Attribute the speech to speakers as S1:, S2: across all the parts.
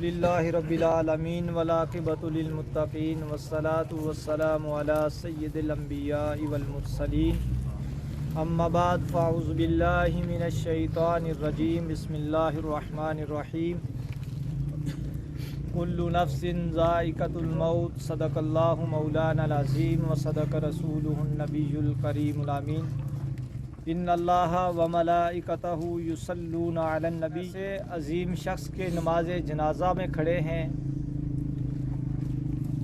S1: الحمدللہ رب العالمین والعاقبۃ للمتقین والصلاۃ والسلام علی سید الانبیاء والمرسلین اما بعد فاعوذ باللہ من الشیطان الرجیم بسم اللہ الرحمن الرحیم کل نفس ذائقۃ الموت صدق اللہ مولانا العظیم وصدق رسولہ النبی الکریم الامین ان اللہ و ملائکتہ یصلون علی النبی سے عظیم شخص کے نماز جنازہ میں کھڑے ہیں.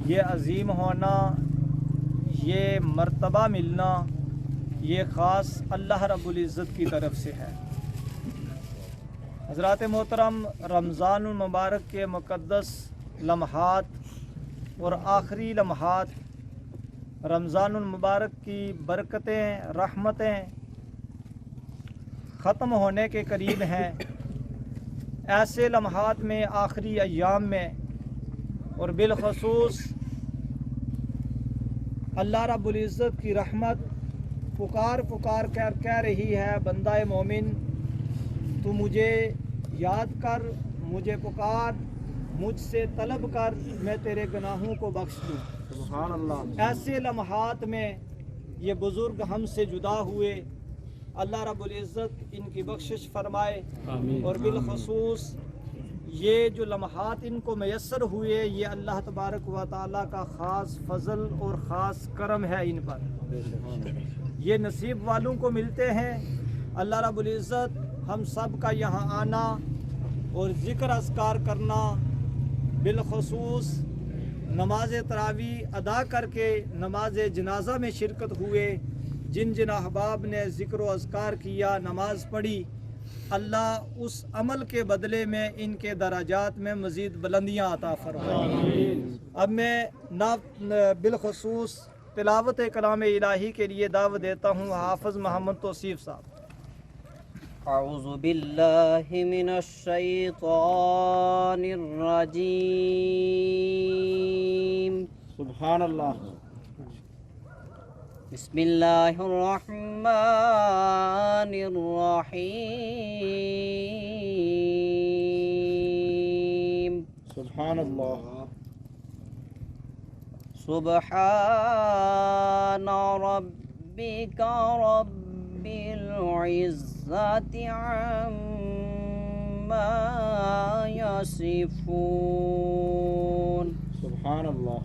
S1: یہ عظیم ہونا، یہ مرتبہ ملنا، یہ خاص اللہ رب العزت کی طرف سے ہے. حضرات محترم، رمضان المبارک کے مقدس لمحات اور آخری لمحات رمضان المبارک کی برکتیں، رحمتیں ختم ہونے کے قریب ہیں. ایسے لمحات میں، آخری ایام میں، اور بالخصوص اللہ رب العزت کی رحمت پکار کر کہہ رہی ہے، بندہ مومن تو مجھے یاد کر، مجھے پکار، مجھ سے طلب کر، میں تیرے گناہوں کو بخش دوں. سبحان اللہ. ایسے لمحات میں یہ بزرگ ہم سے جدا ہوئے، اللہ رب العزت ان کی بخشش فرمائے. آمین. اور بالخصوص یہ جو لمحات ان کو میسر ہوئے، یہ اللہ تبارک و تعالیٰ کا خاص فضل اور خاص کرم ہے ان پر. یہ نصیب والوں کو ملتے ہیں. اللہ رب العزت ہم سب کا یہاں آنا اور ذکر اذکار کرنا، بالخصوص نماز تراویح ادا کر کے نماز جنازہ میں شرکت ہوئے. جن احباب نے ذکر و اذکار کیا، نماز پڑھی، اللہ اس عمل کے بدلے میں ان کے درجات میں مزید بلندیاں عطا فرمائے. اب میں بالخصوص تلاوت کلام الہی کے لیے دعوت دیتا ہوں حافظ محمد توصیف صاحب.
S2: اعوذ باللہ من الشیطان الرجیم.
S1: سبحان اللہ.
S2: بسم اللہ الرحمن الرحیم.
S1: سبحان اللہ.
S2: سبحان ربک رب العزت عما یصفون.
S1: سبحان اللہ.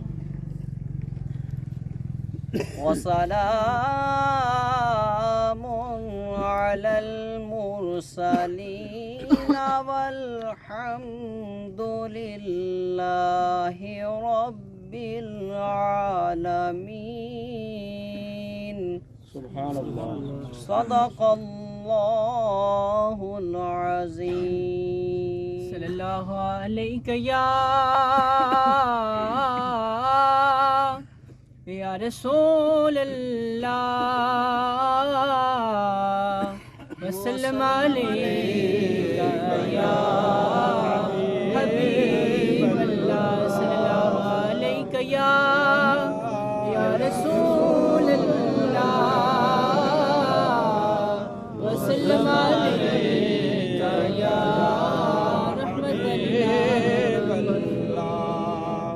S2: وسلام علی المرسلین والحمد للہ رب العالمین.
S1: سبحان اللہ.
S2: صدق اللہ العظیم.
S3: صلی اللہ علیہ یا رسول اللہ وسلم علیکہ یا حبیب اللہ. صلی اللہ علیہ یا رسول اللہ وسلم علیکہ یا رحمت اللہ.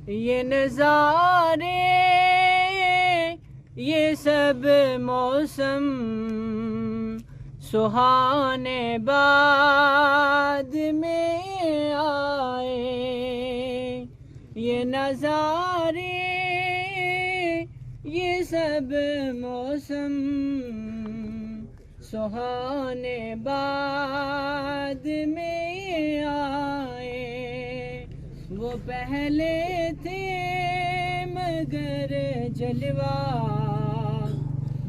S3: یہ نظارے، یہ سب موسم سہانے بعد میں آئے. یہ نظارے، یہ سب موسم سہانے بعد میں آئے. وہ پہلے تھے مگر جلوہ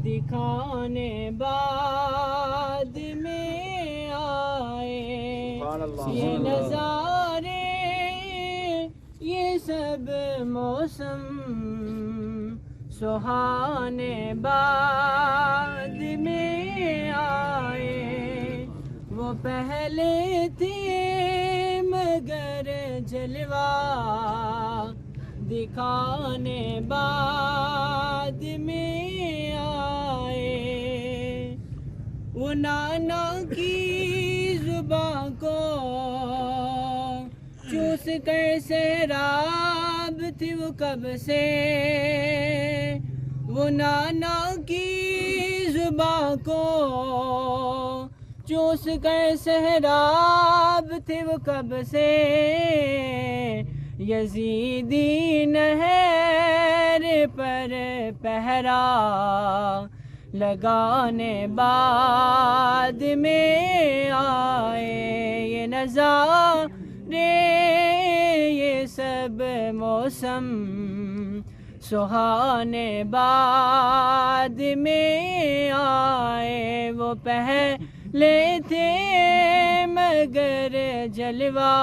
S3: دکھانے بعد میں آئے. یہ نظارے، یہ سب موسم سہانے بعد میں آئے. وہ پہلے تھے مگر جلوہ دکھانے بعد میں آئے. وہ نانا کی زباں کو चूस कर सहराब थी वो कब से, वो नाना की जुबां को चूस कर सहराब थी वो कब से, यजीदी नहर पर पहरा लगाने बाद में आए ये नज़ारे, ये सब मौसम सुहाने बाद में आए। वो पहले थे मगर जलवा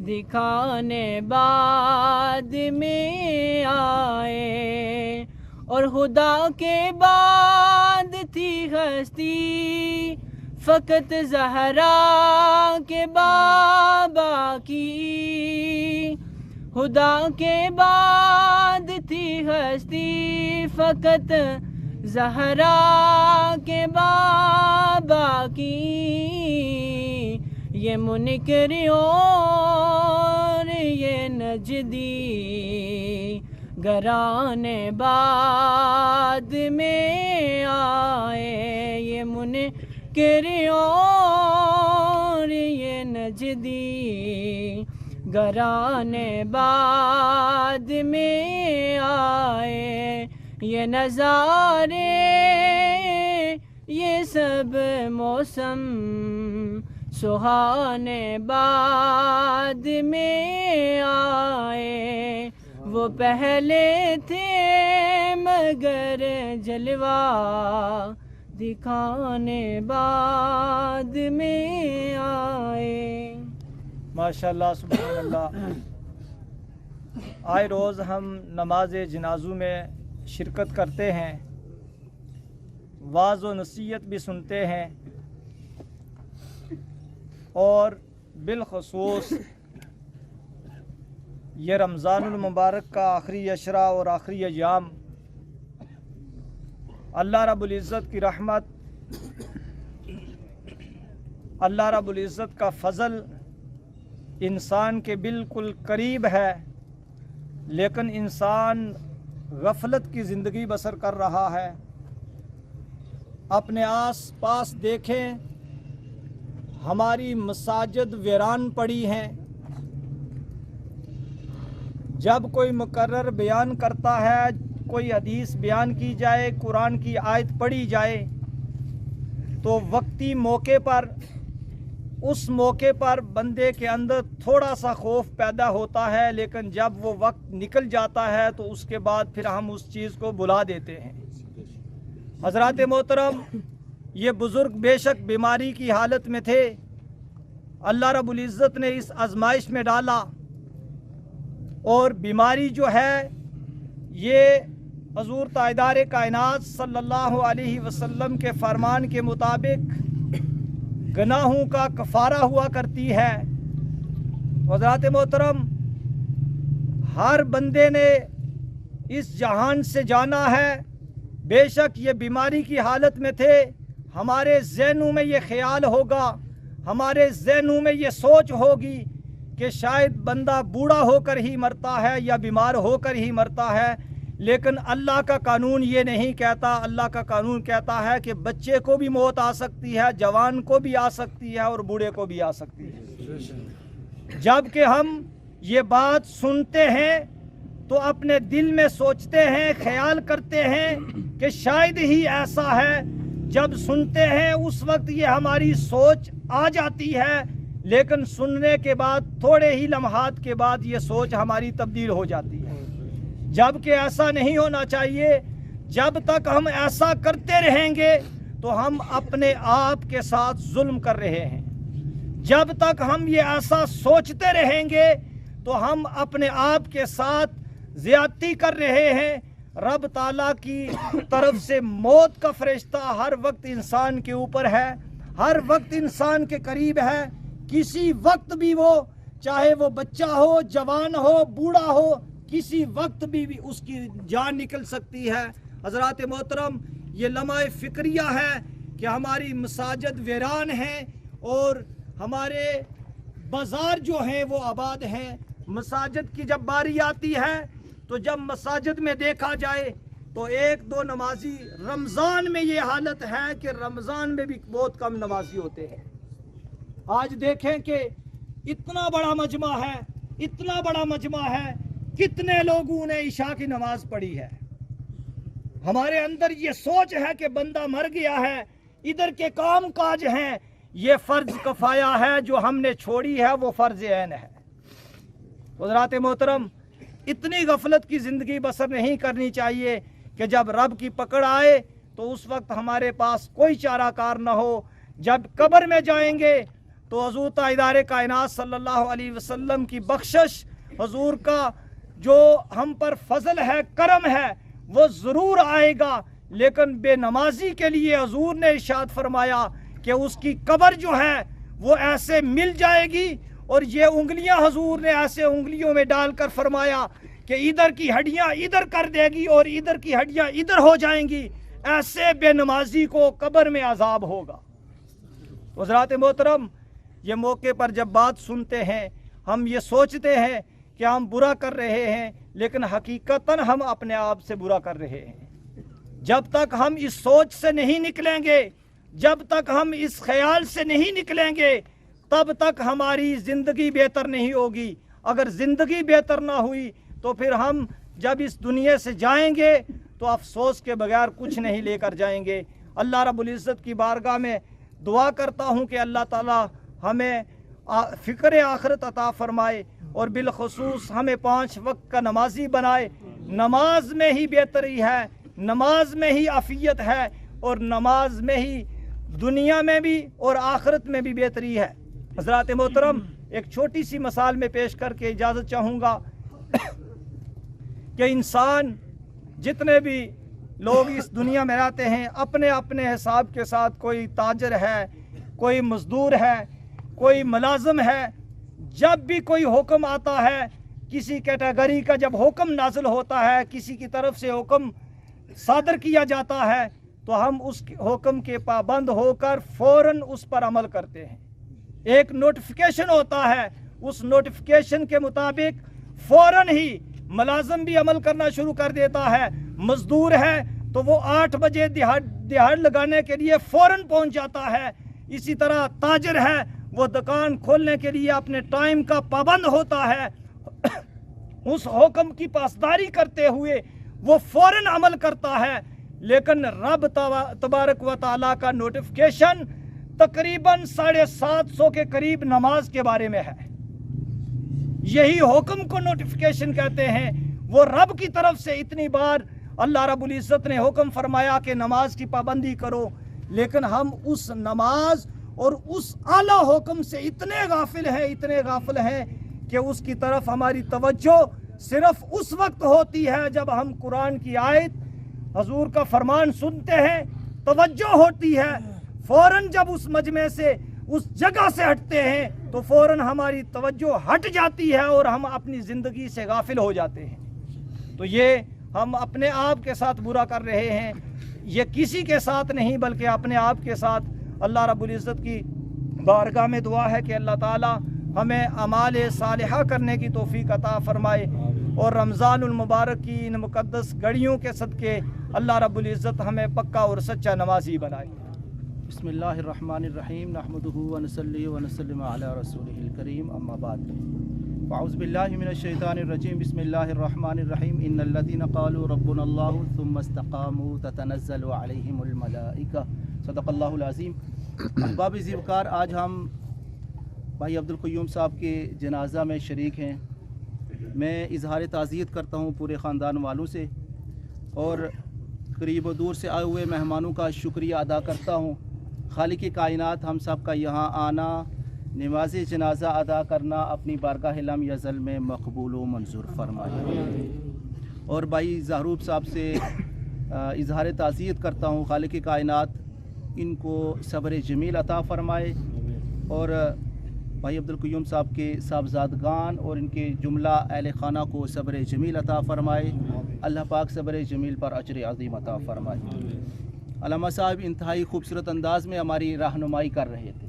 S3: दिखाने बाद में आए, और खुदा के बाद थी हस्ती फ़कत ज़हरा के बाबा की, खुदा के बाद थी हस्ती फ़कत ज़हरा के बाबा की, ये मुनकर और ये नजदी घराने बाद में आए, ये मुनकर और ये नजदी घराने बाद में आए, ये नज़ारे ये सब मौसम सुहाने बाद में आए। वो पहले थे मगर जलवा दिखाने बाद में आए।
S1: माशाअल्लाह सुभान अल्लाह। आए रोज़ हम नमाज जनाज़ों में शिरकत करते हैं, वाज़ व नसीहत भी सुनते हैं, और बिलखसूस ये रमज़ानुल मुबारक का आखिरी अशरा और आखिरी अय्याम अल्लाह रब्बुल इज़्ज़त की रहमत, अल्लाह रब्बुल इज़्ज़त का फ़ज़ल इंसान के बिल्कुल करीब है, लेकिन इंसान गफलत की ज़िंदगी बसर कर रहा है। अपने आस पास देखें, हमारी मसाजिद वीरान पड़ी हैं। जब कोई मुकर्रर बयान करता है, कोई हदीस बयान की जाए, कुरान की आयत पढ़ी जाए, तो वक्ती मौके पर उस मौके पर बंदे के अंदर थोड़ा सा खौफ पैदा होता है, लेकिन जब वो वक्त निकल जाता है तो उसके बाद फिर हम उस चीज़ को भुला देते हैं। हज़रात मोहतरम, ये बुज़ुर्ग बेशक बीमारी की हालत में थे, अल्लाह रब्बुल इज़्ज़त ने इस आजमाइश में डाला, और बीमारी जो है ये हज़ूर ताजदार कायनात सल्लल्लाहु अलैहि वसल्लम के फरमान के मुताबिक गुनाहों का कफ़ारा हुआ करती है। हज़रात मोहतरम, हर बंदे ने इस जहान से जाना है। बेशक ये बीमारी की हालत में थे, हमारे ज़हनों में ये ख्याल होगा, हमारे ज़हनों में ये सोच होगी कि शायद बंदा बूढ़ा होकर ही मरता है या बीमार होकर ही मरता है, लेकिन अल्लाह का कानून ये नहीं कहता। अल्लाह का कानून कहता है कि बच्चे को भी मौत आ सकती है, जवान को भी आ सकती है, और बूढ़े को भी आ सकती है। जबकि हम ये बात सुनते हैं तो अपने दिल में सोचते हैं, ख्याल करते हैं कि शायद ही ऐसा है। जब सुनते हैं उस वक्त ये हमारी सोच आ जाती है, लेकिन सुनने के बाद थोड़े ही लम्हात के बाद ये सोच हमारी तब्दील हो जाती है, जबकि ऐसा नहीं होना चाहिए। जब तक हम ऐसा करते रहेंगे तो हम अपने आप के साथ जुल्म कर रहे हैं। जब तक हम ये ऐसा सोचते रहेंगे तो हम अपने आप के साथ ज़्यादती कर रहे हैं। रब ताला की तरफ से मौत का फरिश्ता हर वक्त इंसान के ऊपर है, हर वक्त इंसान के करीब है। किसी वक्त भी वो, चाहे वो बच्चा हो, जवान हो, बूढ़ा हो, किसी वक्त भी उसकी जान निकल सकती है। हज़रात मोहतरम, ये लम्हा फ़िक्रिया है कि हमारी मसाजिद वीरान हैं और हमारे बाजार जो हैं वो आबाद हैं। मसाजिद की जब बारी आती है तो जब मसाजिद में देखा जाए तो एक दो नमाजी, रमज़ान में ये हालत है कि रमज़ान में भी बहुत कम नमाजी होते हैं। आज देखें कि इतना बड़ा मजमा है, इतना बड़ा मजमा है, कितने लोगों ने इशा की नमाज पढ़ी है। हमारे अंदर ये सोच है कि बंदा मर गया है, इधर के काम काज हैं, ये फर्ज कफाया है जो हमने छोड़ी है, वो फर्ज ऐन है। हज़रात मोहतरम, इतनी गफलत की ज़िंदगी बसर नहीं करनी चाहिए कि जब रब की पकड़ आए तो उस वक्त हमारे पास कोई चाराकार न हो। जब कब्र में जाएंगे तो हजूर ताइदारे कायनात सल्लल्लाहु अलैहि वसल्लम की बख्शिश, हजूर का जो हम पर फजल है, करम है, वो ज़रूर आएगा। लेकिन बेनमाजी के लिए हजूर ने इरशाद फरमाया कि उसकी कब्र जो है वो ऐसे मिल जाएगी, और ये उंगलियां हजूर ने ऐसे उंगलियों में डालकर फरमाया कि इधर की हड्डियां इधर कर देगी और इधर की हड्डियां इधर हो जाएंगी। ऐसे बेनमाजी को कब्र में अजाब होगा। हज़रात मोहतरम, ये मौके पर जब बात सुनते हैं हम ये सोचते हैं कि हम बुरा कर रहे हैं, लेकिन हकीकतन हम अपने आप से बुरा कर रहे हैं। जब तक हम इस सोच से नहीं निकलेंगे, जब तक हम इस ख्याल से नहीं निकलेंगे, तब तक हमारी ज़िंदगी बेहतर नहीं होगी। अगर ज़िंदगी बेहतर ना हुई तो फिर हम जब इस दुनिया से जाएंगे तो अफसोस के बगैर कुछ नहीं लेकर जाएंगे। अल्लाह रब्बुल इज़्ज़त की बारगाह में दुआ करता हूँ कि अल्लाह ताला हमें फ़िक्र आखिरत अता फरमाए और बिलखुसूस हमें 5 वक्त का नमाजी बनाए। नमाज में ही बेहतरी है, नमाज में ही आफियत है, और नमाज में ही दुनिया में भी और आखिरत में भी बेहतरी है। हज़रात मोहतरम, एक छोटी सी मिसाल में पेश करके इजाज़त चाहूँगा कि इंसान, जितने भी लोग इस दुनिया में रहते हैं, अपने अपने हिसाब के साथ, कोई ताजर है, कोई मज़दूर है, कोई मुलाजिम है। जब भी कोई हुक्म आता है, किसी कैटेगरी का जब हुक्म नाजिल होता है, किसी की तरफ से हुक्म सादर किया जाता है, तो हम उस हुक्म के पाबंद होकर फ़ौरन उस पर अमल करते हैं। एक नोटिफिकेशन होता है, उस नोटिफिकेशन के मुताबिक फ़ौरन ही मुलाजिम भी अमल करना शुरू कर देता है। मज़दूर है तो वो 8 बजे दिहाड़ लगाने के लिए फ़ौरन पहुंच जाता है। इसी तरह ताजर है, वो दुकान खोलने के लिए अपने टाइम का पाबंद होता है। उस हुक्म की पासदारी करते हुए वो फ़ौरन अमल करता है। लेकिन रब तबारक व तआला का नोटिफिकेशन तकरीबन 750 के करीब नमाज के बारे में है। यही हुक्म को नोटिफिकेशन कहते हैं। वो रब की तरफ से इतनी बार अल्लाह रब्बुल इज़्ज़त ने हुक्म फरमाया कि नमाज की पाबंदी करो, लेकिन हम उस नमाज और उस आला हुक्म से इतने गाफिल हैं कि उसकी तरफ हमारी तवज्जो सिर्फ उस वक्त होती है जब हम कुरान की आयत, हजूर का फरमान सुनते हैं, तवज्जो होती है। फ़ौरन जब उस मजमे से, उस जगह से हटते हैं तो फ़ौरन हमारी तवज्जो हट जाती है और हम अपनी ज़िंदगी से गाफिल हो जाते हैं। तो ये हम अपने आप के साथ बुरा कर रहे हैं, ये किसी के साथ नहीं बल्कि अपने आप के साथ। अल्लाह रब्बुल इज़्ज़त की बारगाह में दुआ है कि अल्लाह ताला हमें अमाल सालिहा करने की तौफीक अता फरमाए और रमज़ानुल मुबारक की इन मुक़द्दस घड़ियों के सदक़े अल्लाह रब्बुल इज़्ज़त हमें पक्का और सच्चा नमाजी बनाए। बिस्मिल्लाहिर्रहमानिर्रहीम नहमदुहु व नसल्ली व नसल्लिमु अला रसूलिहिल करीम अम्मा बाद अऊज़ु बिल्लाहि मिनश शैतानिर रजीम बिस्मिल्लाहिर्रहमानिर्रहीम इन्नल्लज़ीना क़ालू रब्बुनल्लाहु सुम्मा इस्तक़ामू ततनज़्ज़लु अलैहिमुल मलाइका सदक़ल्लाहुल अज़ीम। अहबाब ज़िवकार, आज हम भाई अब्दुल क़य्यूम साहब के जनाज़ा में शरीक हैं। मैं इज़हार ताज़ियत करता हूँ पूरे ख़ानदान वालों से और करीब व दूर से आए हुए मेहमानों का शुक्रिया अदा करता हूँ। खालिक़ कायनात हम सब का यहाँ आना, नमाज जनाजा अदा करना अपनी बारगाह लम यज़ल में मकबूल व मंजूर फरमाए। और भाई ज़हरूब साहब से इज़हार ताज़ियत करता हूँ, खालिक़ कायनात इनको सब्र जमील अता फरमाए और भाई अब्दुल क़य्यूम साहब के साहबजादगान और इनके जुमला अहले खाना को सब्र जमील अता फरमाए। अल्लाह पाक सब्र जमील पर अजर अज़ीम अता फरमाए। अल्लामा साहब इंतहाई खूबसूरत अंदाज में हमारी रहनुमाई कर रहे थे।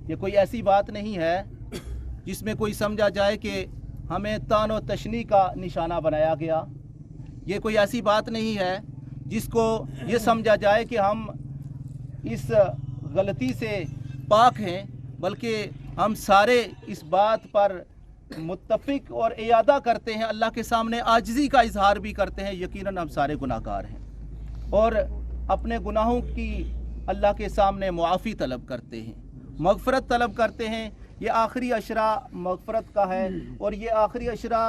S1: ये कोई ऐसी बात नहीं है
S4: जिसमें कोई समझा जाए कि हमें तान व तशनी का निशाना बनाया गया। ये कोई ऐसी बात नहीं है जिसको ये समझा जाए कि हम इस गलती से पाक हैं, बल्कि हम सारे इस बात पर मुत्तफिक और इयादा करते हैं, अल्लाह के सामने आजिज़ी का इजहार भी करते हैं। यकीनन हम सारे गुनाहगार हैं और अपने गुनाहों की अल्लाह के सामने मुआफ़ी तलब करते हैं, मग़फ़रत तलब करते हैं। ये आखिरी अशरा मग़फ़रत का है और ये आखिरी अशरा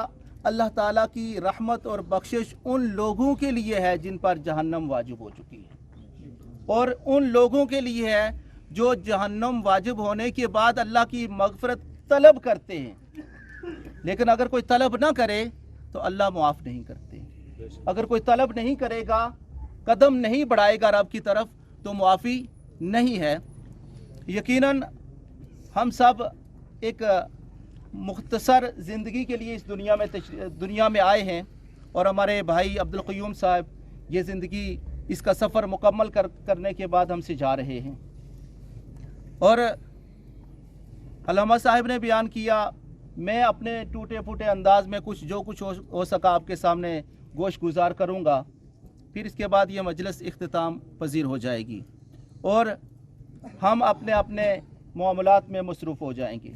S4: अल्लाह ताला की रहमत और बख्शिश उन लोगों के लिए है जिन पर जहन्नम वाजिब हो चुकी है, और उन लोगों के लिए है जो जहन्नम वाजिब होने के बाद अल्लाह की मग़फ़रत तलब करते हैं। लेकिन अगर कोई तलब ना करे तो अल्लाह मुआफ़ नहीं करते। अगर कोई तलब नहीं करेगा, कदम नहीं बढ़ाएगा रब की तरफ, तो मुआफ़ी नहीं है। यकीनन हम सब एक मुख्तसर ज़िंदगी के लिए इस दुनिया में आए हैं और हमारे भाई अब्दुल क़य्यूम साहब ये ज़िंदगी इसका सफ़र मुकम्मल करने के बाद हमसे जा रहे हैं। और अल्लामा साहब ने बयान किया, मैं अपने टूटे फूटे अंदाज में जो कुछ हो सका आपके सामने गोश गुजार करूँगा, फिर इसके बाद ये मजलिस इख्तिताम पजीर हो जाएगी और हम अपने अपने मामलात में मसरूफ़ हो जाएंगे।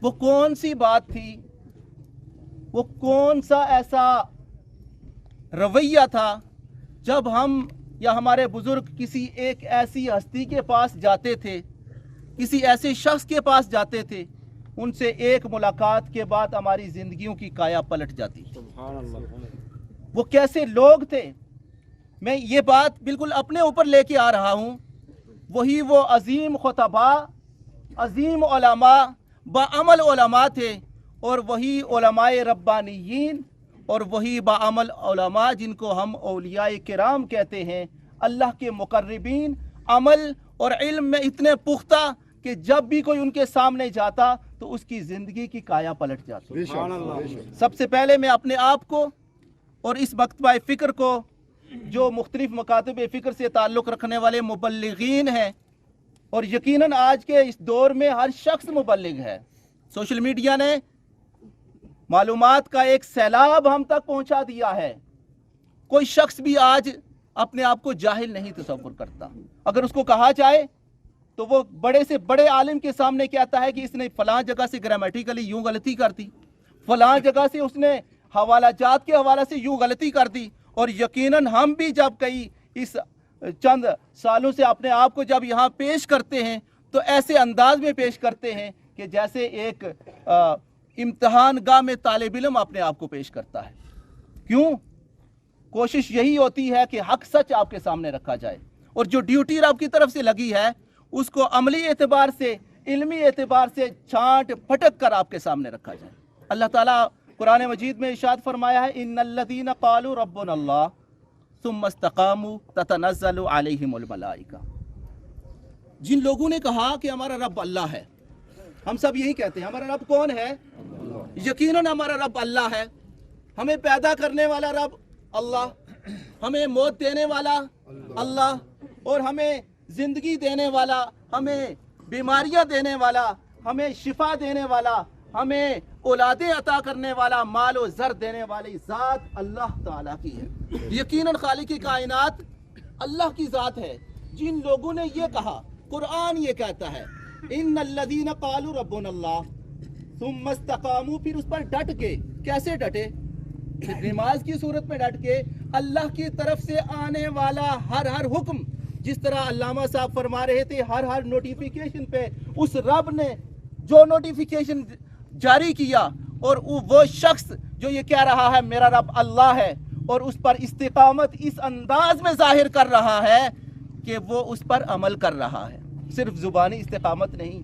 S4: वो कौन सी बात थी, वो कौन सा ऐसा रवैया था जब हम या हमारे बुज़ुर्ग किसी एक ऐसी हस्ती के पास जाते थे, किसी ऐसे शख्स के पास जाते थे, उनसे एक मुलाकात के बाद हमारी ज़िंदगियों की काया पलट जाती। वो कैसे लोग थे, मैं ये बात बिल्कुल अपने ऊपर लेके आ रहा हूँ। वही वो अजीम खुतबा, अजीम उलमा, बाअमल उलमा थे, और वही उलमाए रब्बानियीन और वही बाअमल उलमा जिनको हम औलियाए किराम कहते हैं, अल्लाह के मुकर्रबीन, अमल और इल्म में इतने पुख्ता कि जब भी कोई उनके सामने जाता तो उसकी ज़िंदगी की काया पलट जाती। सबसे पहले मैं अपने आप को और इस मकतबा फ़िक्र को, जो मुख्तलिफ मकातब फ़िक्र से ताल्लुक़ रखने वाले मुबल्लिगीन हैं, और यकीनन आज के इस दौर में हर शख्स मुबल्लिग है। सोशल मीडिया ने मालूमात का एक सैलाब हम तक पहुंचा दिया है। कोई शख्स भी आज अपने आप को जाहिल नहीं तसव्वुर करता। अगर उसको कहा जाए तो वो बड़े से बड़े आलिम के सामने कहता है कि इसने फलां जगह से ग्रामेटिकली यूं गलती कर दी, फलां जगह से उसने हवाला जात के हवाला से यूं गलती कर दी। और यकीनन हम भी जब कई इस चंद सालों से अपने आप को जब यहाँ पेश करते हैं तो ऐसे अंदाज में पेश करते हैं कि जैसे एक इम्तिहान गाह में तालिब इल्म अपने आप को पेश करता है। क्यों? कोशिश यही होती है कि हक सच आपके सामने रखा जाए, और जो ड्यूटी रब की तरफ से लगी है उसको अमली एतबार से, इल्मी एतबार से छांट फटक कर आपके सामने रखा जाए। अल्लाह ताला कुरान मजीद में इरशाद फरमाया है, इन्नल्लज़ीना क़ालू रब्बुनल्लाह सुम्मा इस्तक़ामू ततनज़्ज़लु अलैहिमुल मलाइका। जिन लोगों ने कहा कि हमारा रब अल्लाह है, हम सब यही कहते हैं हमारा रब कौन है? यकीनन हमारा रब अल्लाह है। हमें पैदा करने वाला रब अल्लाह, हमें मौत देने वाला अल्लाह, और हमें जिंदगी देने वाला, हमें बीमारियां देने वाला, हमें शिफा देने वाला, हमें औलादे अता करने वाला, माल और ज़र देने वाली ज़ात अल्लाह ताला की है। यकीनन खालिक कायनात अल्लाह की ज़ात है। जिन लोगों ने ये कहा, कुरान ये कहता है इन्नल्लज़ीना क़ालू रब्बुनल्लाह सुम्मा इस्तक़ामू, फिर उस पर डट के, कैसे डटे? नमाज की सूरत में डट के अल्लाह की तरफ से आने वाला हर हर हुक्म, जिस तरह अल्लामा साहब फरमा रहे थे, हर हर नोटिफिकेशन पे उस रब ने जो नोटिफिकेशन जारी किया, और वो शख्स जो ये कह रहा है मेरा रब अल्लाह है, और उस पर इस्तिकामत इस अंदाज में जाहिर कर रहा है कि वो उस पर अमल कर रहा है, सिर्फ जुबानी इस्तिकामत नहीं।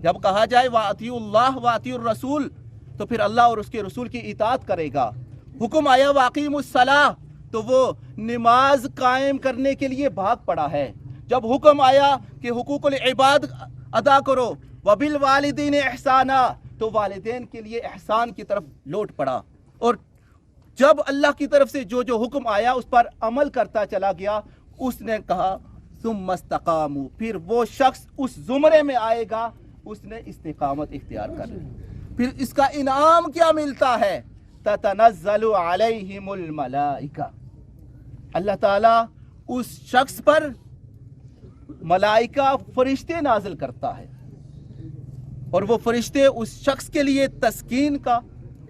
S4: जब कहा जाए वातियुल्लाह वातियुर रसूल, तो फिर अल्लाह और उसके रसूल की इताअत करेगा। हुक्म आया वाक़ीमुस्सलाह, तो वो नमाज कायम करने के लिए भाग पड़ा है। जब हुक्म आया कि हुकूकुल इबाद अदा करो, वबिल वालिदैन एहसाना, तो वालिदैन के लिए एहसान की तरफ लौट पड़ा। और जब अल्लाह की तरफ से जो जो हुक्म आया उस पर अमल करता चला गया, उसने कहा सुम्मा इस्तक़ामू, फिर वो शख्स उस जुमरे में आएगा उसने इस्तिकामत इख्तियार कर ली। फिर इसका इनाम क्या मिलता है? ततनज़्ज़लु अलैहिमुल मलाइका, अल्लाह ताला उस शख्स पर मलाइका फरिश्ते नाजिल करता है और वो फरिश्ते उस शख्स के लिए तस्कीन का,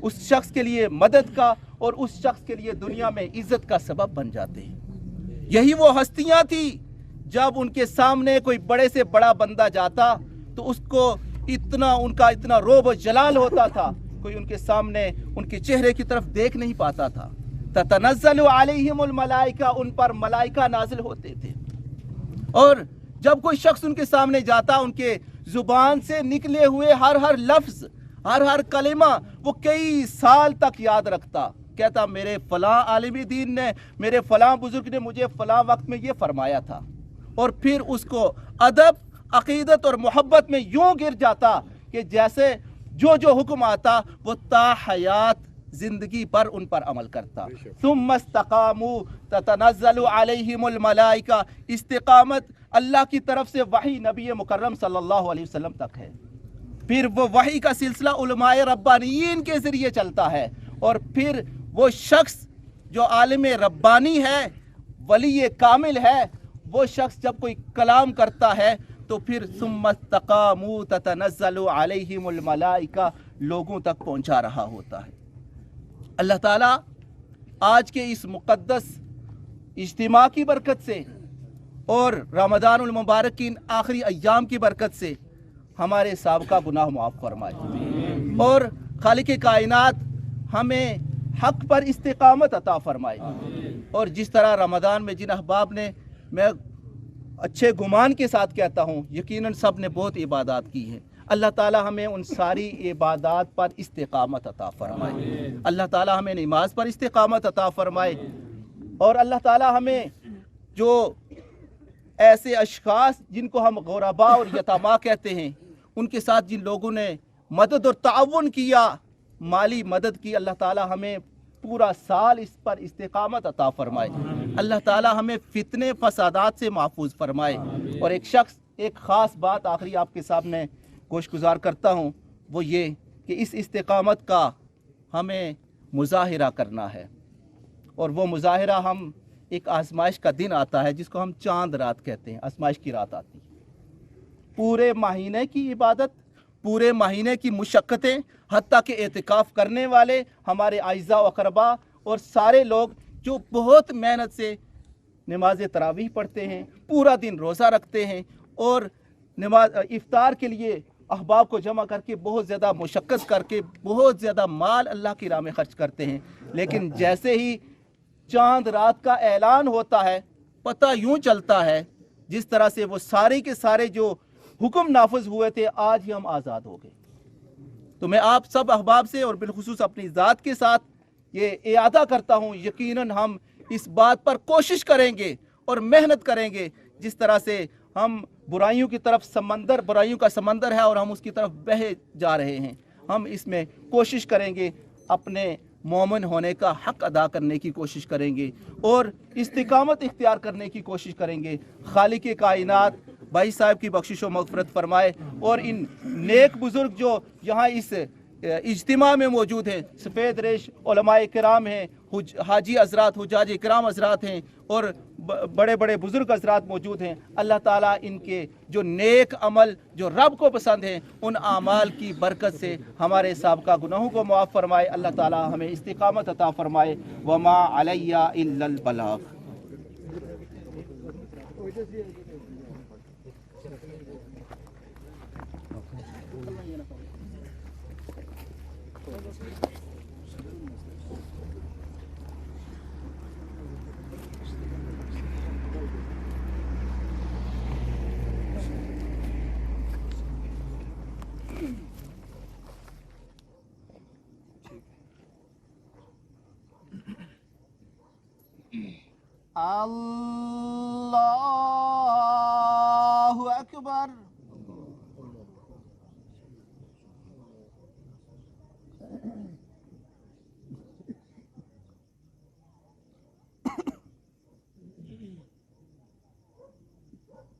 S4: उस शख्स के लिए मदद का और उस शख्स के लिए दुनिया में इज्जत का सबब बन जाते हैं। यही वो हस्तियां थी जब उनके सामने कोई बड़े से बड़ा बंदा जाता तो उसको इतना, उनका इतना रोब जलाल होता था, कोई उनके सामने उनके चेहरे की तरफ देख नहीं पाता था। ततनज़्ज़लु अलैहिमुल मलाइका, उन पर मलाइका नाजिल होते थे और जब कोई शख्स उनके सामने जाता उनके जुबान से निकले हुए हर लफ्ज, हर कलिमा वो कई साल तक याद रखता। कहता मेरे फलां आलिम दीन ने, मेरे फलां बुजुर्ग ने मुझे फलां वक्त में ये फरमाया था, और फिर उसको अदब, अकीदत और मोहब्बत में यूं गिर जाता कि जैसे जो जो हुक्म आता वो ता हयात जिंदगी पर उन पर अमल करता। सुम्मस्तकामू ततनज़्ज़लु अलैहिमुल मलाइका, इस्तिकामत अल्लाह की तरफ से वही नबी मुकर्रम सल्लल्लाहु अलैहि वसल्लम तक है। फिर वो वही का सिलसिला उलमाए रब्बानीन के जरिए चलता है और फिर वो शख्स जो आलिम रब्बानी है, वली कामिल है, वो शख्स जब कोई कलाम करता है तो फिर सुम्मस्तकामू ततनज़्ज़लु अलैहिमुल मलाइका लोगों तक पहुंचा रहा होता है। अल्लाह ताला आज के इस मुक़द्दस इज्तिमा की बरकत से और रमज़ानुल मुबारक की इन आखिरी अय्याम की बरकत से हमारे साबका गुनाह माफ़ फरमाए और खालिक कायनात हमें हक पर इस्तिकामत अता फरमाए। और जिस तरह रमज़ान में जिन अहबाब ने, मैं अच्छे गुमान के साथ कहता हूँ, यकीनन सब ने बहुत इबादत की है, अल्लाह ताला हमें उन सारी इबादत पर इस्तिकामत अता फरमाए। अल्लाह ताला हमें नमाज पर इस्तिकामत अता फरमाए और अल्लाह ताला हमें जो ऐसे अशखास जिनको हम गुरबा और यतामा कहते हैं, उनके साथ जिन लोगों ने मदद और ताउन किया, माली मदद की, अल्लाह ताला हमें पूरा साल इस पर इस्तिकामत अता फरमाए। अल्लाह ताला हमें फितने फसादात से महफूज फरमाए। और एक ख़ास बात आखिरी आपके सामने गोशगुजार करता हूँ, वो ये कि इस इस्तिकामत का हमें मुजाहिरा करना है और वो मुजाहिरा हम एक आजमाइश का दिन आता है जिसको हम चांद रात कहते हैं, आजमाइश की रात आती है। पूरे महीने की इबादत, पूरे महीने की मुशक्क़तें, हत्ता के एतिकाफ़ करने वाले हमारे आइज़ा व अक़रबा और सारे लोग जो बहुत मेहनत से नमाज तरावीह पढ़ते हैं, पूरा दिन रोज़ा रखते हैं और नमाज इफ्तार के लिए अहबाब को जमा करके बहुत ज़्यादा मुशक्क़त करके बहुत ज़्यादा माल अल्लाह की राह में खर्च करते हैं, लेकिन जैसे ही चांद रात का ऐलान होता है पता यूं चलता है जिस तरह से वो सारे के सारे जो हुक्म नाफिज हुए थे आज ही हम आज़ाद हो गए। तो मैं आप सब अहबाब से और बिलखुसूस अपनी ज़ात के साथ ये इयादा करता हूँ, यकीनन हम इस बात पर कोशिश करेंगे और मेहनत करेंगे जिस तरह से हम बुराइयों की तरफ समंदर, बुराइयों का समंदर है और हम उसकी तरफ बहे जा रहे हैं, हम इसमें कोशिश करेंगे, अपने मोमिन होने का हक अदा करने की कोशिश करेंगे और इस्तिकामत इख्तियार करने की कोशिश करेंगे। खालिक कायनात भाई साहब की बख्शिश व मग़फ़िरत फरमाए और इन नेक बुज़ुर्ग जो यहाँ इस इज्तिमा में मौजूद हैं, सफ़ेद रेश उलमाए किराम हैं, हाजी हज़रात, हुज्जाज इकराम हज़रात हैं और बड़े बड़े बुज़ुर्ग हज़रात मौजूद हैं। अल्लाह ताला इनके जो नेक अमल जो रब को पसंद हैं उन आमाल की बरकत से हमारे साबका गुनाहों को मुआफ़ फरमाए। अल्लाह ताला हमें इस्तिकामत अता फरमाए। वमा अलैया इल्लल बलाग। अल्लाहु अकबर।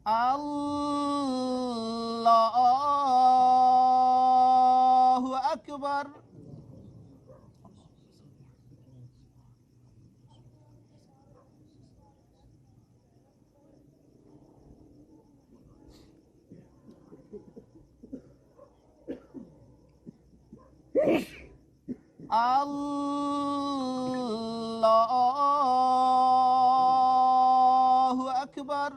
S4: अल्लाह अकबर। अल्लाहु अकबर।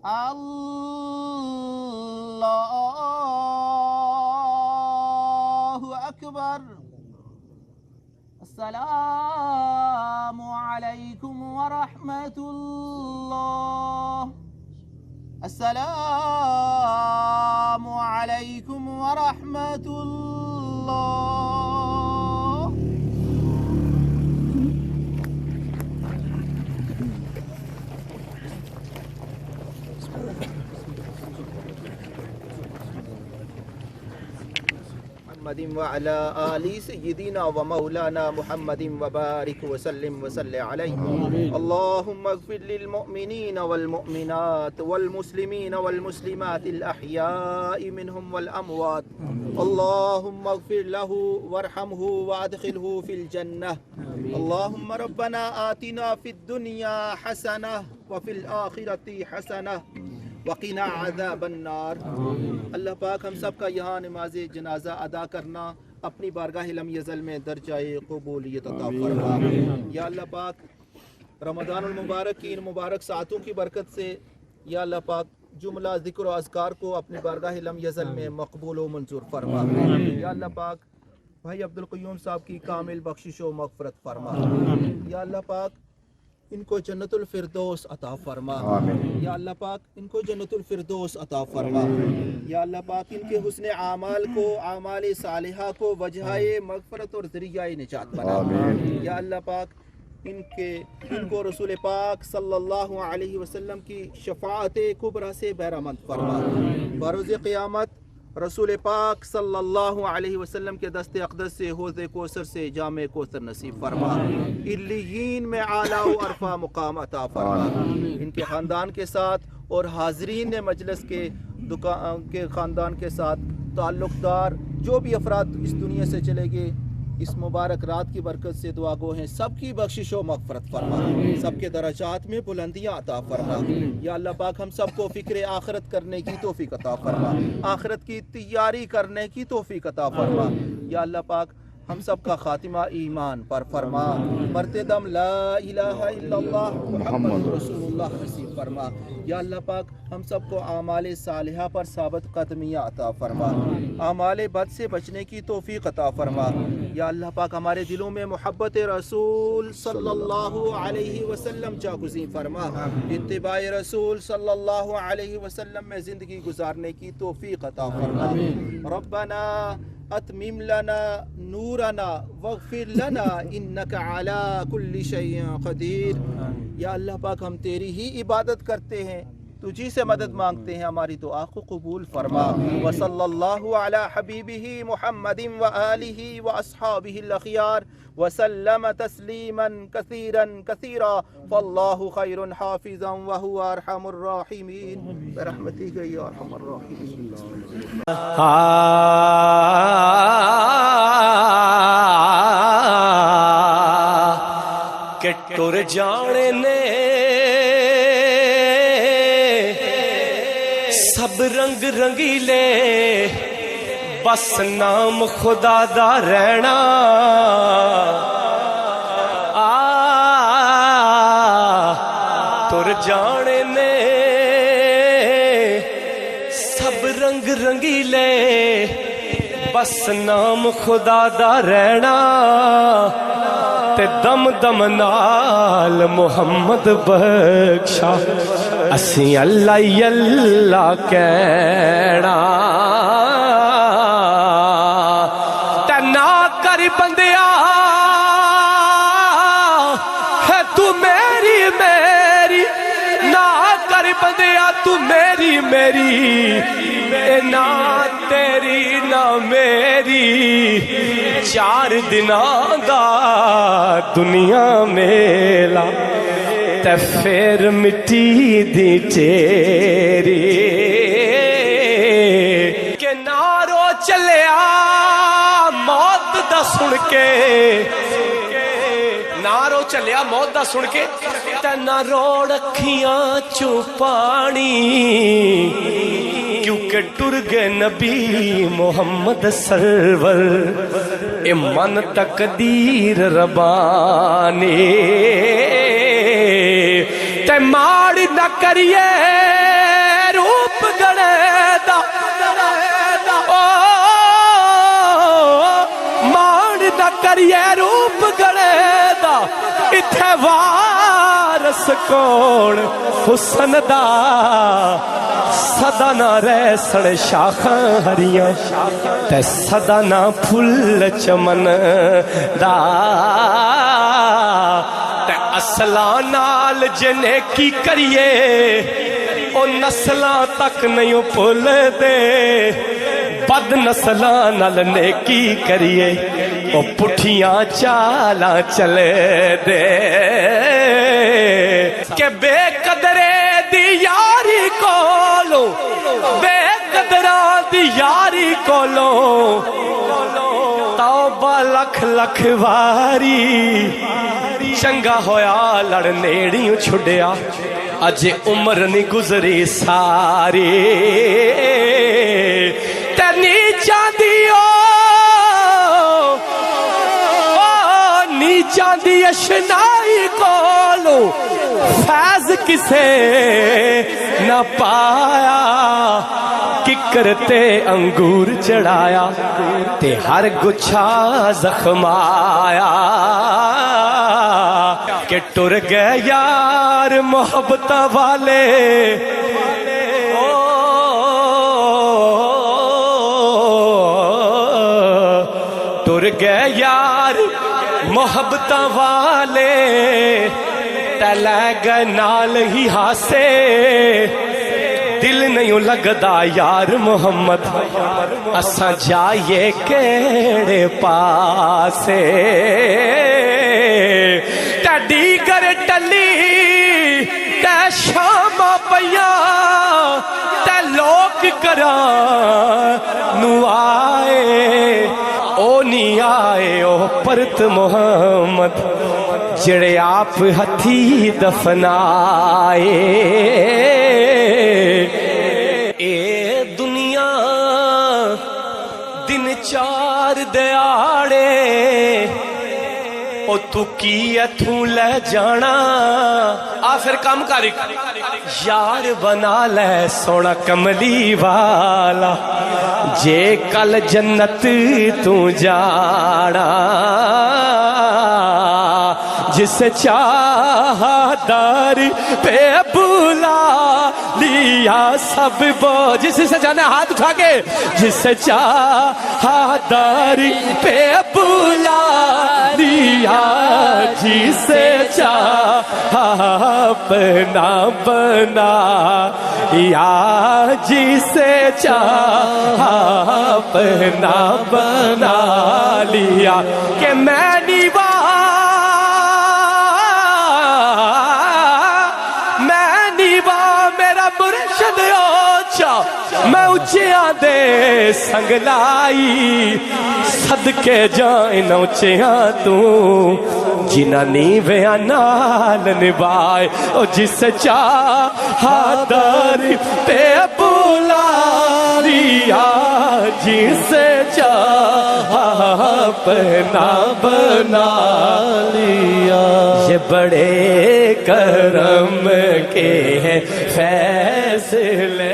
S4: अल्लाहु अकबर। अस्सलामु अलैकुम व रहमतुल्लाह। अस्सलामु अलैकुम व रहमतुल्लाह। मुहम्मदिन व अला आलि सय्यिदिना व मौलाना मुहम्मदिन व बारिक व सल्लिम व सल्लि अलैहि। अल्लाहुम्मा इग़फिर लिल मुअमिनीन वल मुअमिनात वल मुस्लिमीन वल मुस्लिमातिल अहयाइ मिनहुम वल अमवात। अल्लाहुम्मा इग़फिर लहु वरहमहु व अदखिलहु फिल जन्नह। अल्लाहुम्मा रब्बना आतिना फिद दुनिया हसनह व फिल आखिरति हसनह वक़िना अज़ाबन्नार। अल्लाह पाक हम सब का यहाँ नमाज जनाजा अदा करना अपनी बारगाह लम यज़ल में दर्जाए क़बूलियत अता फरमा। या अल्लाह पाक रमज़ानुल मुबारक की इन मुबारक सातों की बरकत से या अल्लाह पाक जुमला ज़िक्र और अज़कार को अपनी बारगाह लम यज़ल में मकबूल व मंजूर फरमा। या अल्लाह पाक भाई अब्दुल क़य्यूम साहब की कामिल बख्शिश व मग़फ़िरत फरमा। या अल्लाह पाक इनको जन्नतुल फिरदौस अता फरमा। या अल्लाह पाक इनको जन्नतुल फिरदौस अता फरमा। या अल्लाह पाक इनके हुस्ने आमाल को आमाल सालिहा को वजहाए मग़फ़िरत और ज़रियाए निजात बना। या अल्लाह पाक इनको रसूल पाक सल्लल्लाहु अलैहि वसल्लम की शफ़ाअत कुबरा से बहरामंद फरमा। बरोज़ क़यामत रसूल पाक सल्लल्लाहु अलैहि वसल्लम के दस्ते अक़दस से हौज़े कौसर से जामे कौसर नसीब फरमा। इल्लियीन में आला व अरफा मुकाम अता फरमा। इनके ख़ानदान के साथ और हाज़रीन मजलिस के ख़ानदान के साथ ताल्लुक़दार जो भी अफराद इस दुनिया से चले गए इस मुबारक रात की बरकत से दुआ गो हैं सबकी बख्शिश व मग़फ़िरत फरमा। सबके दरजात में बुलंदियाँ अता फरमा। या अल्लाह पाक हम सबको फ़िक्र आखिरत करने की तौफ़ीक़ अता फरमा। आखिरत की तैयारी करने की तौफ़ीक़ अता फरमा। या अल्लाह पाक हम सब का खातिमा ईमान पर फरमा। मरते दम ला इलाहा इल्लल्लाह मुहम्मदुर रसूलुल्लाह नसीब फरमा। या अल्लाह पाक हम सब को आमाल सालिहा पर साबित कदमियाँ अता फरमा। आमाल बद से बचने की तौफ़ीक़ अता फरमा। या अल्लाह पाक हमारे दिलों में मोहब्बत रसूल सल्लल्लाहु अलैहि वसल्लम जागुज़ी फरमा। इत्तिबाए रसूल सल्लल्लाहु अलैहि वसल्लम में ज़िंदगी गुजारने की तौफ़ीक़ अता फरमा। रब्बना अतमिम लना नूरना वग़फ़िर लना इन्नका अला कुल्ली शैइन क़दीर। या अल्लाह पाक हम तेरी ही इबादत करते हैं, तुझी से मदद मांगते हैं, हमारी दुआ को कबूल फरमा। व सल्लल्लाहु अला हबीबिही मुहम्मदिन व आलिही व अस्हाबिहिल अख़यार व सल्लम तस्लीमन कसीरन कसीरा फल्लाहु खैरुन हाफ़िज़न व हुवा अरहमुर राहिमीन बिरहमतिका या अरहमर राहिमीन।
S5: के टुर जाने ने सब रंग रंगीले बस नाम खुदा दा रहना। टुर जाने ने सब रंग रंगीले बस नाम खुदा दा रहना। ते दम दम नाल मुहम्मद बख्शा असी अल्लाह ही अल्लाह कहना। ते ना कर बंदिया है तू मेरी मेरी, ना कर बंदिया तू मेरी मेरी, نہ تیری نہ میری 4 دناں دا دنیا میلا تے پھر مٹی دی تیری کہ نارو چلیا موت دا سن کے نارو چلیا موت دا سن کے تے نہ روڑ اکھیاں چو پانی کیونکہ ٹر گئے نبی محمد سرور اے من تقدیر ربانی تے ماڑ نہ کریے روپ گڑے دا ماڑ نہ کریے روپ گڑے دا اتھے وارس کون حسن دا صدا نہ ریسن شاخاں ہریاں تے صدا نہ پھل چمن دا تے اصلاں نال جنے کی کریے او نسلاں تک نہیں بھول دے بد نسلاں نال نیکی کریے او پٹھیاں چالاں چلے دے کہ بے قدرے دی یاری کولو بے قدراں دی یاری کولو توبہ لکھ لکھ واری چنگا ہویا لڑ نیڑیوں چھڑیا اجے عمر نہیں گزری ساری تے نیچاں دیو نیچاں دی اشنائی کولو فیض کسے نہ پایا ککرتے انگور چڑھایا تے ہر گچھا زخم آیا کہ ٹر گئے یار محبت والے ٹر گئے یار محبت والے تلے گئے نال ہی ہاسے دل نہیں لگدا یار محمد اساں جائیے کیڑے پاسے ٹڈی کر ٹلی تے شام پیاں تے لوک کراں نو آئے او نہیں آئے او پرت محمد جڑے آپ ہتھی دفنائے اے دنیا دن 4 دیاڑے او تو کی اتھوں لے جانا آ پھر کام کاری یار بنا لے سونا کملی والا جے کل جنت تو جانا جس چاہا در پہ بلا لیا سب بو جس سے جانا ہاتھ اٹھا کے جس چاہا در پہ بلا لیا جسے چاہا اپنا بنا یا جسے چاہا اپنا بنا لیا کہ میں نیوا مرشد اوچا میں اچھیاں دے سنگ لائی صدقے جائن اچھیاں تو جنہ نیویاں نال نبائے او جس چاہا در پہ بلا لیا جس چاہا اپنا بنا لیا یہ بڑے کرم کے ہیں فیصلے